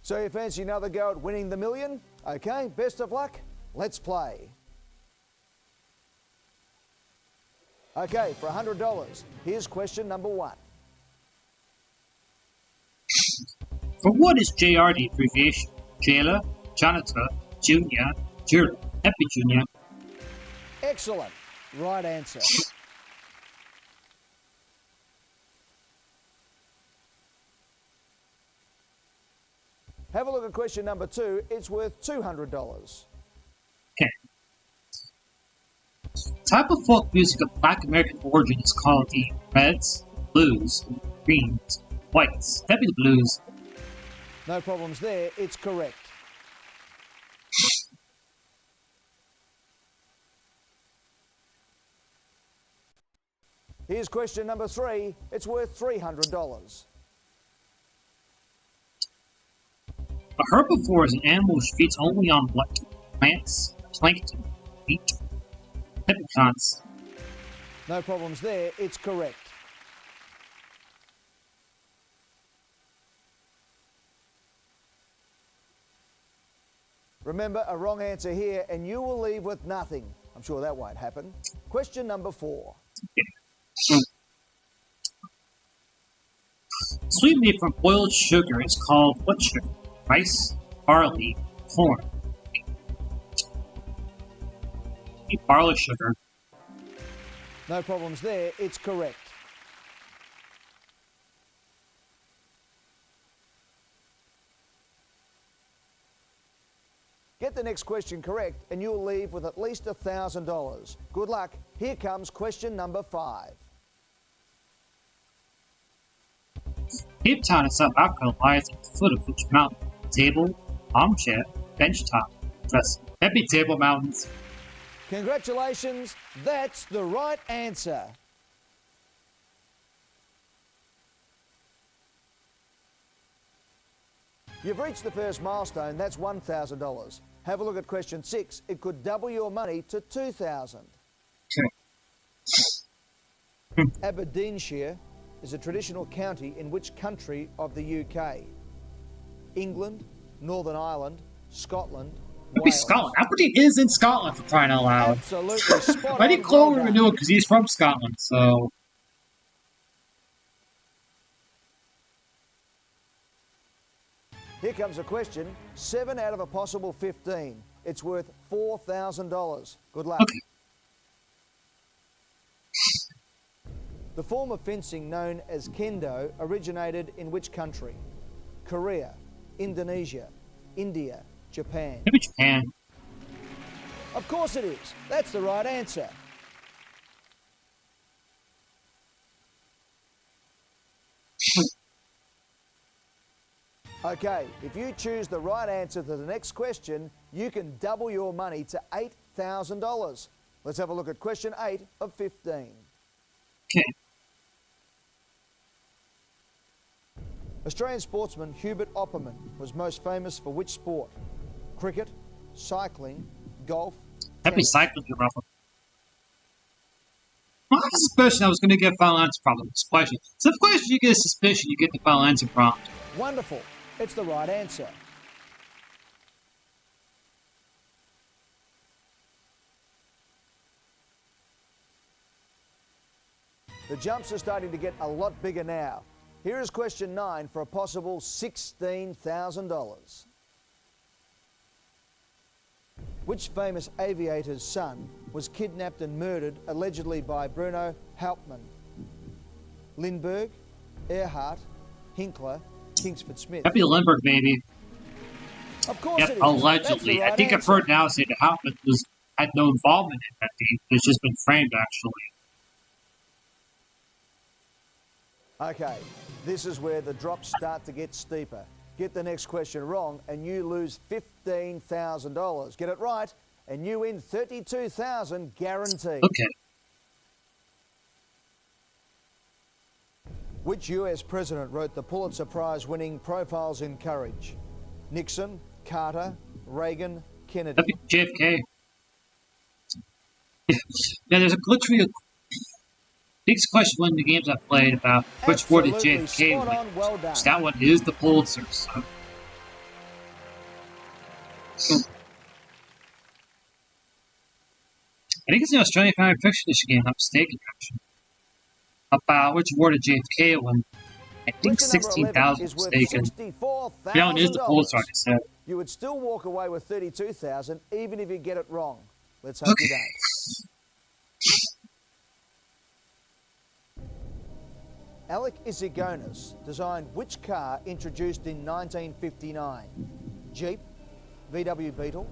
So you fancy another go at winning the million? Okay, best of luck. Let's play. Okay, for $100, here's question number 1. For what is JR the abbreviation? Jailer, Janitor, Junior, Juror, Happy Junior. Excellent. Right answer. Have a look at question number 2. It's worth $200. Okay. Type of folk music of Black American origin is called the Reds, Blues, Greens, Whites. That'd be the Blues. No problems there. It's correct. Here's question number 3. It's worth $300. A herbivore is an animal which feeds only on what? Plants, plankton, meat, hippopotamus. No problems there. It's correct. Remember, a wrong answer here and you will leave with nothing. I'm sure that won't happen. Question number 4. Sweet made from boiled sugar is called what sugar? Rice, barley, corn. Barley sugar. No problems there. It's correct. Get the next question correct and you'll leave with at least $1,000. Good luck. Here comes question number 5. Cape Town in South Africa lies at the foot of which mountain? Table, armchair, bench top, dresser. Happy Table Mountains. Congratulations. That's the right answer. You've reached the first milestone. That's $1,000. Have a look at question 6. It could double your money to $2,000. Aberdeenshire is a traditional county in which country of the UK? England, Northern Ireland, Scotland, It'd be Scotland. Aberdeen is in Scotland, for crying out loud. Absolutely spot on. I think Chloe would know it because he's from Scotland, so. Here comes a question. 7 out of a possible 15. It's worth $4,000. Good luck. Okay. The form of fencing known as kendo originated in which country? Korea, Indonesia, India, Japan. Maybe Japan. Of course it is. That's the right answer. Okay, if you choose the right answer to the next question, you can double your money to $8,000. Let's have a look at question 8 of 15. Okay. Australian sportsman Hubert Opperman was most famous for which sport? Cricket, cycling, golf, Happy tennis. cycling, you rougher. Well, I have a suspicion I was going to get final answer problem this question. So, of course, you get a suspicion, you get the final answer prompt. Wonderful. It's the right answer. The jumps are starting to get a lot bigger now. Here is question 9 for a possible $16,000. Which famous aviator's son was kidnapped and murdered allegedly by Bruno Hauptmann? Lindbergh, Earhart, Hinkler, Kingsford Smith. Happy Lindbergh, baby. Of course Yep, it is. allegedly. That's the I right think I've answer. heard now say that Hauptmann had no involvement in that thing. It's just been framed, actually. Okay, this is where the drops start to get steeper. Get the next question wrong and you lose $15,000. Get it right and you win $32,000 guaranteed. Okay. Which US president wrote the Pulitzer Prize-winning Profiles in Courage? Nixon, Carter, Reagan, Kennedy. That'd be JFK. Yeah, there's Biggest question one of the games I played about which award did Absolutely JFK spot win. on, well done. So that one is the Pulitzer. So. I think it's an Australian Family Fiction Edition game, if I'm not mistaken, actually. About which award did JFK win. I think Question number 11 $16,000 is worth mistaken. $64,000. That is the Pulitzer, like I said. You would still walk away with $32,000 even if you get it wrong. Let's hope you don't. Alec Isigonis designed which car introduced in 1959? Jeep, VW Beetle,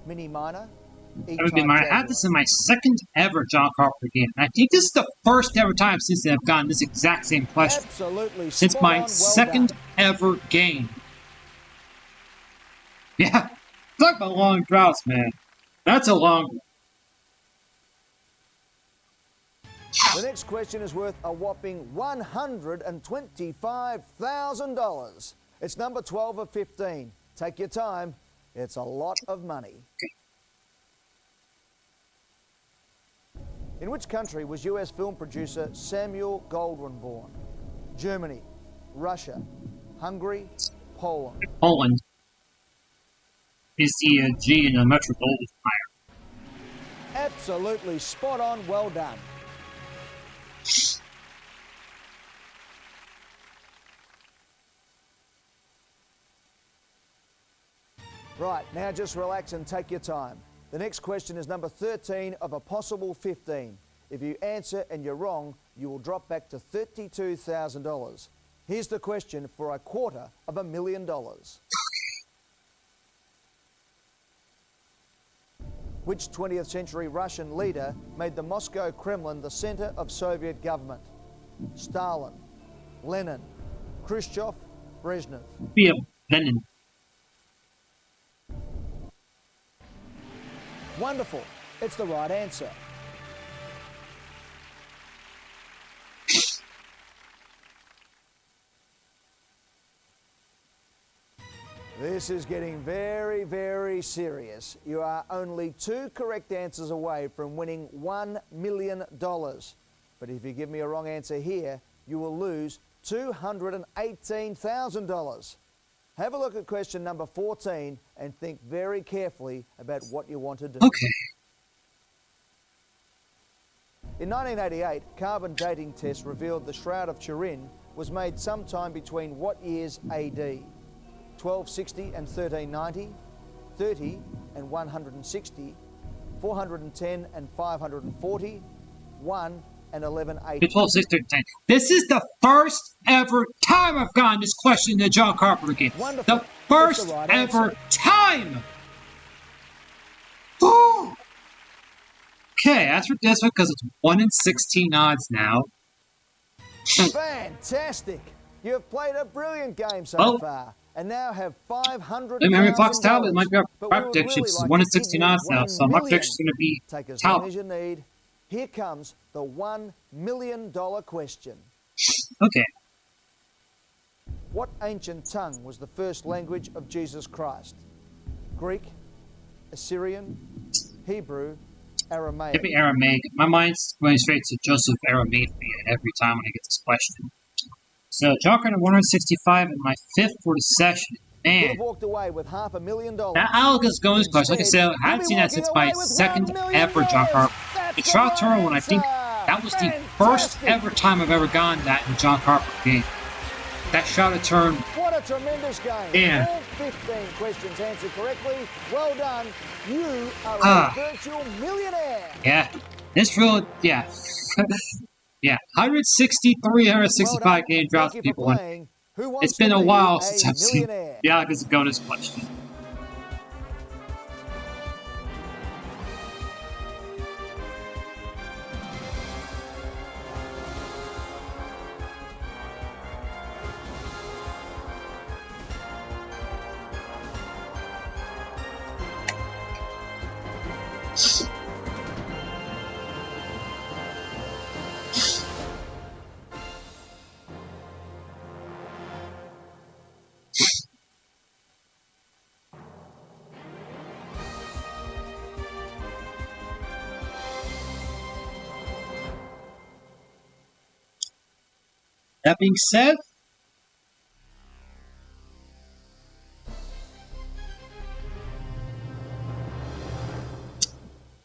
Mini Minor, E-Type That would be my. I Jaguar. had this in my second ever John Carpenter game. And I think this is the first ever time since I've gotten this exact same question. Absolutely Since spot my on, well second done. ever game. Yeah, talk about long droughts, man. That's a long one. The next question is worth a whopping $125,000. It's number 12 of 15. Take your time. It's a lot of money. In which country was US film producer Samuel Goldwyn born? Germany, Russia, Hungary, Poland. Poland is the G in the Metro Goldwyn Mayer. Absolutely spot on, well done. Right, now just relax and take your time. The next question is number 13 of a possible 15. If you answer and you're wrong, you will drop back to $32,000. Here's the question for $250,000. Which 20th century Russian leader made the Moscow Kremlin the center of Soviet government? Stalin, Lenin, Khrushchev, Brezhnev. Be a Lenin. Wonderful. It's the right answer. This is getting very, very serious. You are only 2 correct answers away from winning $1 million. But if you give me a wrong answer here, you will lose $218,000. Have a look at question number 14 and think very carefully about what you want to do. Okay. In 1988, carbon dating tests revealed the Shroud of Turin was made sometime between what years AD? 1260 and 1390, 30 and 160, 410 and 540, 1 and 1180. 12, 6, 13. This is the first ever time I've gotten this question in the John Carpenter game. Wonderful. The first It's the right ever answer. time! Woo! Okay, that's for this one because it's 1 in 16 odds now. Fantastic! You have played a brilliant game so Well, far, and now have $500,000. I mean, Fox Tablet might be our But we would prediction. really It's like 1 in to give 16 you odds now, 1 so my million. prediction's going to be Take as long Talbot. as you need. Here comes the $1 million question. Okay. What ancient tongue was the first language of Jesus Christ? Greek, Assyrian, Hebrew, Aramaic. Give me Aramaic. My mind's going straight to Joseph Aramaic every time when I get this question. So, Joker at 165 in my 5th for the session. You Man, have walked away with $500,000. that Alga's going question. Like I said, I Instead, haven't you'll seen be that since walking my away with second $1 million. ever John Carpenter. That's The the Shroud right Turtle one, I think answer. that was the first Fantastic. ever time I've ever gotten that in a John Carpenter game. That shot a turn. What a tremendous game. Yeah. All 15 questions answered correctly. Well done. You are Ah. a virtual millionaire. Yeah. This real, yeah. Yeah. 163, 165 Well done. game drops Thank you for people. And playing. Who wants it's been to a be while a since I've seen millionaire? the Alga's bonus question. That being said,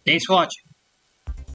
thanks for watching.